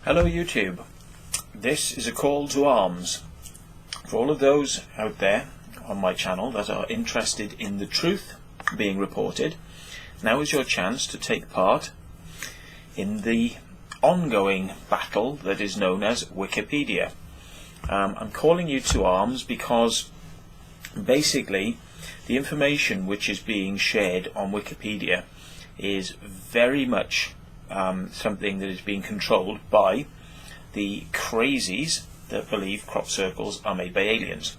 Hello YouTube. This is a call to arms for all of those out there on my channel that are interested in the truth being reported. Now is your chance to take part in the ongoing battle that is known as Wikipedia. I'm calling you to arms because basically the information which is being shared on Wikipedia is very much something that is being controlled by the crazies that believe crop circles are made by aliens.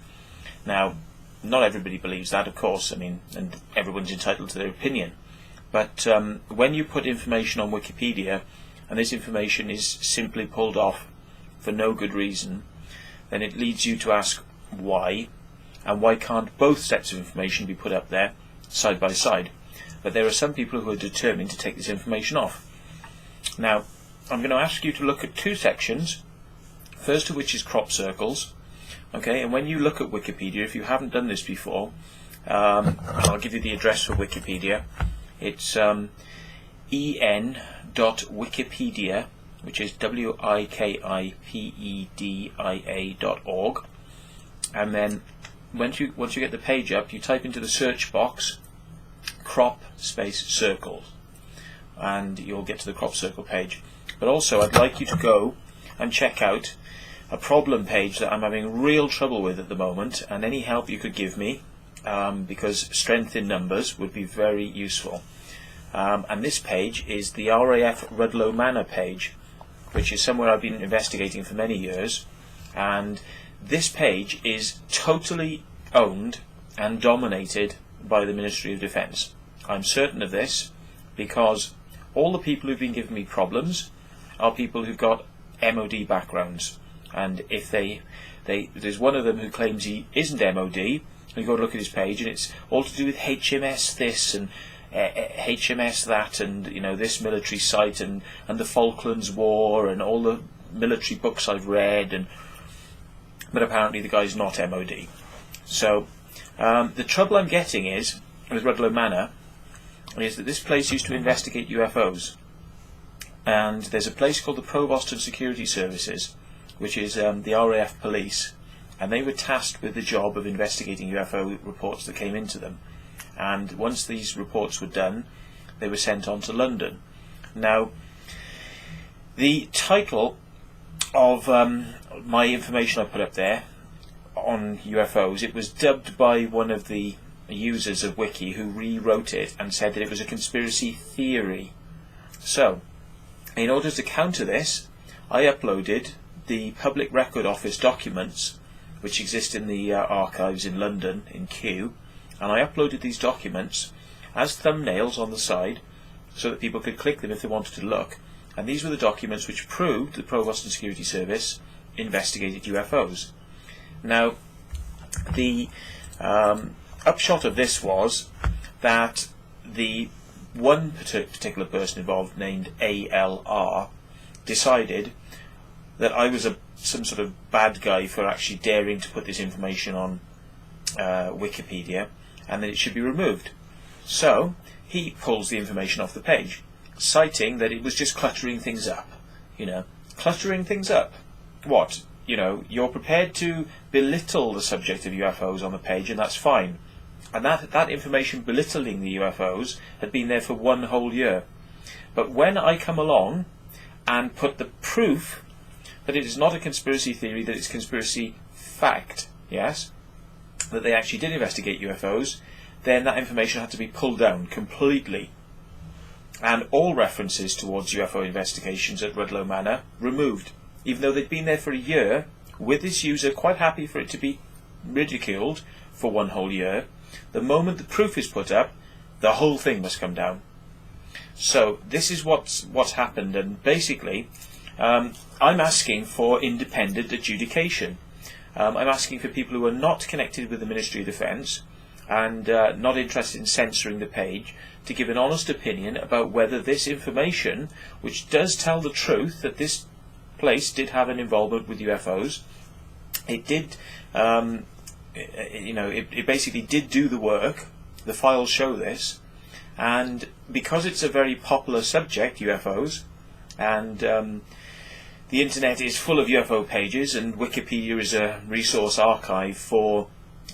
Now, not everybody believes that, of course, and everyone's entitled to their opinion. But when you put information on Wikipedia, and this information is simply pulled off for no good reason, then it leads you to ask why, and why can't both sets of information be put up there side by side? But there are some people who are determined to take this information off. Now, I'm going to ask you to look at two sections, first of which is crop circles. Okay, and when you look at Wikipedia, if you haven't done this before, I'll give you the address for Wikipedia. It's en.wikipedia, which is wikipedia.org, and then once you get the page up, you type into the search box crop space circles, and you'll get to the crop circle page. But also I'd like you to go and check out a problem page that I'm having real trouble with at the moment, and any help you could give me, because strength in numbers would be very useful. And this page is the RAF Rudloe Manor page, which is somewhere I've been investigating for many years, and this page is totally owned and dominated by the Ministry of Defence. I'm certain of this because all the people who've been giving me problems are people who've got MOD backgrounds, and if there's one of them who claims he isn't MOD, you go to look at his page and it's all to do with HMS this and HMS that, and this military site and the Falklands War and all the military books I've read, but apparently the guy's not MOD. So the trouble I'm getting is with Rudloe Manor is that this place used to investigate UFOs, and there's a place called the Provost and Security Services, which is the RAF police, and they were tasked with the job of investigating UFO reports that came into them. And once these reports were done, they were sent on to London. Now, the title of my information I put up there on UFOs, it was dubbed by one of the users of WIKI who rewrote it and said that it was a conspiracy theory. So, in order to counter this, I uploaded the Public Record Office documents which exist in the archives in London, in Kew, and I uploaded these documents as thumbnails on the side so that people could click them if they wanted to look. And these were the documents which proved the Provost and Security Service investigated UFOs. Now, the upshot of this was that the one particular person involved, named ALR, decided that I was some sort of bad guy for actually daring to put this information on Wikipedia, and that it should be removed. So he pulls the information off the page, citing that it was just cluttering things up. Cluttering things up. What? You're prepared to belittle the subject of UFOs on the page, and that's fine. And that information belittling the UFOs had been there for one whole year. But when I come along and put the proof that it is not a conspiracy theory, that it's conspiracy fact, yes, that they actually did investigate UFOs, then that information had to be pulled down completely. And all references towards UFO investigations at Rudloe Manor removed. Even though they'd been there for a year, with this user quite happy for it to be ridiculed for one whole year, the moment the proof is put up, the whole thing must come down. So this is what's happened, and basically I'm asking for independent adjudication. I'm asking for people who are not connected with the Ministry of Defence and not interested in censoring the page to give an honest opinion about whether this information, which does tell the truth that this place did have an involvement with UFOs, it did, it basically did do the work. The files show this, and because it's a very popular subject, UFOs, and the internet is full of UFO pages, and Wikipedia is a resource archive for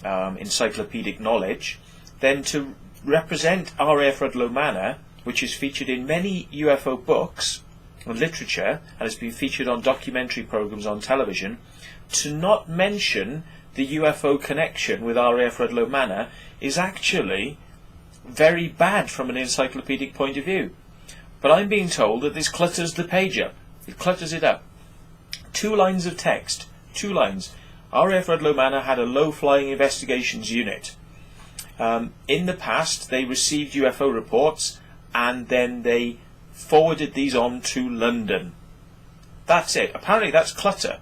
encyclopedic knowledge, then to represent RAF Rudloe Manor, which is featured in many UFO books and literature, and has been featured on documentary programs on television, to not mention the UFO connection with RAF Rudloe Manor is actually very bad from an encyclopedic point of view. But I'm being told that this clutters the page up. It clutters it up. 2 lines of text. 2 lines. RAF Rudloe Manor had a low-flying investigations unit. In the past, they received UFO reports and then they forwarded these on to London. That's it. Apparently that's clutter.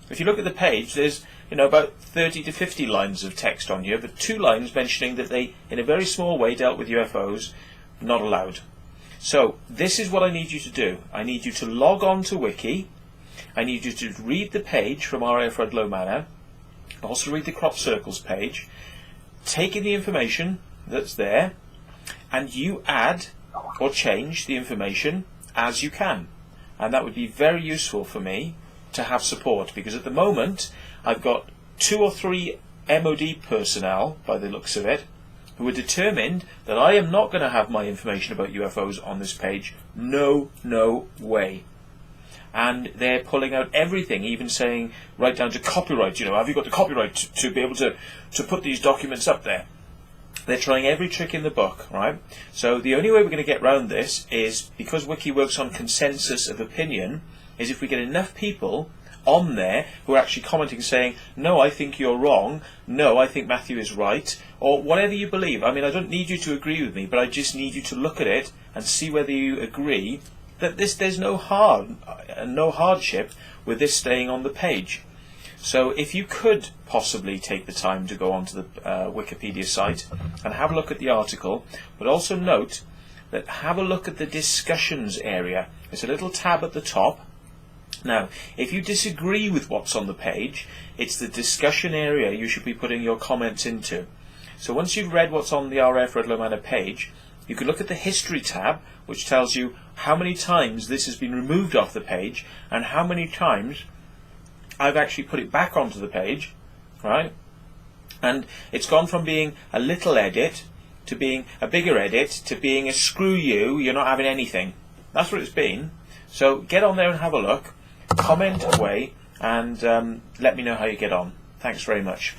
If you look at the page, there's about 30 to 50 lines of text on here, but 2 lines mentioning that they, in a very small way, dealt with UFOs. Not allowed. So this is what I need you to do. I need you to log on to Wiki. I need you to read the page from RAF Rudloe Manor. Also read the crop circles page. Take in the information that's there, and you add or change the information as you can. And that would be very useful for me to have support, because at the moment I've got 2 or 3 MOD personnel, by the looks of it, who are determined that I am not going to have my information about UFOs on this page. No way. And they're pulling out everything, even saying right down to copyright. Have you got the copyright to be able to put these documents up there? They're trying every trick in the book, right? So the only way we're going to get around this is, because Wiki works on consensus of opinion, is if we get enough people on there who are actually commenting, saying, no, I think you're wrong, no, I think Matthew is right, or whatever you believe. I mean, I don't need you to agree with me, but I just need you to look at it and see whether you agree that there's no hardship with this staying on the page. So if you could possibly take the time to go onto the Wikipedia site and have a look at the article, but also note that have a look at the discussions area. There's a little tab at the top. Now, if you disagree with what's on the page, it's the discussion area you should be putting your comments into. So once you've read what's on the RAF Rudloe Manor page, you can look at the history tab, which tells you how many times this has been removed off the page and how many times I've actually put it back onto the page, right? And it's gone from being a little edit to being a bigger edit to being a screw you, you're not having anything. That's what it's been. So get on there and have a look, comment away, and let me know how you get on. Thanks very much.